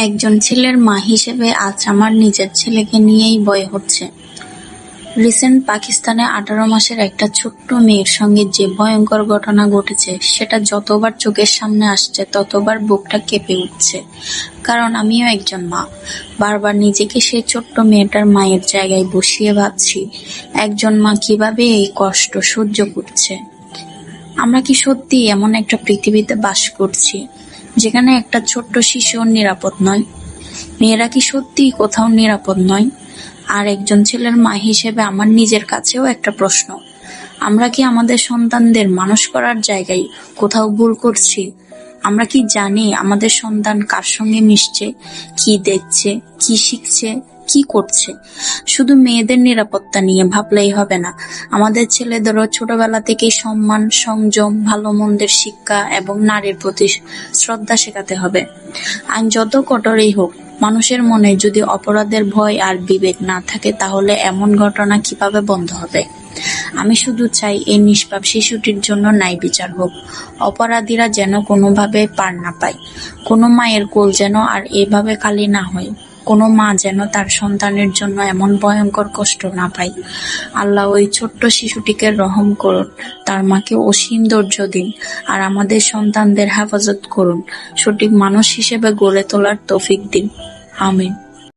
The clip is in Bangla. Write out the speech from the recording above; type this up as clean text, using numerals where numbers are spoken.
একজন ছেলের মা হিসেবে আজ আমার নিজের ছেলেকে নিয়েই ভয় হচ্ছে। রিসেন্ট পাকিস্তানে 18 মাসের একটা ছোট্ট মেয়ের সঙ্গে যে ভয়ঙ্কর ঘটনা ঘটেছে সেটা যতবার চোখের সামনে আসছে ততবার বুকটা কেঁপে উঠছে। কারণ আমিও একজন মা। বারবার নিজেকে সেই ছোট্ট মেয়েটার মায়ের জায়গায় বসিয়ে ভাবছি, একজন মা কিভাবে এই কষ্ট সহ্য করছে। আমরা কি সত্যি এমন একটা পৃথিবীতে বাস করছি যেখানে একটা ছোট্ট শিশুও নিরাপদ নয়? মেয়েরা কি সত্যিই কোথাও নিরাপদ নয়? আর একজন ছেলের মা হিসেবে আমার নিজের কাছেও একটা প্রশ্ন, আমরা কি আমাদের সন্তানদের মানুষ করার জায়গায় কোথাও ভুল করছি? আমরা কি জানি আমাদের সন্তান কার সঙ্গে মিশছে, কি দেখছে, কি শিখছে, কি করছে? শুধু মেয়েদের নিরাপত্তা নিয়ে ভাবলেই হবে না, আমাদের ছেলেদেরও ছোটবেলা থেকেই সম্মান, সংযম, ভালো মন্দের শিক্ষা এবং নারীর প্রতি শ্রদ্ধা শেখাতে হবে। আইন যত কঠোরই হোক, মানুষের মনে যদি অপরাধের ভয় আর বিবেক না থাকে তাহলে এমন ঘটনা কিভাবে বন্ধ হবে? আমি শুধু চাই এই নিষ্পাপ শিশুটির জন্য ন্যায় বিচার হোক। অপরাধীরা যেন কোনোভাবে পার না পায়। কোনো মায়ের কোল যেন আর এভাবে খালি না হয়। কোনো মা যেন তার সন্তানের জন্য এমন ভয়ঙ্কর কষ্ট না পায়। আল্লাহ ওই ছোট্ট শিশুটিকে রহম করুন, তার মাকে অসীম ধৈর্য দিন, আর আমাদের সন্তানদের হেফাজত করুন। সঠিক মানুষ হিসেবে গড়ে তোলার তৌফিক দিন। আমিন।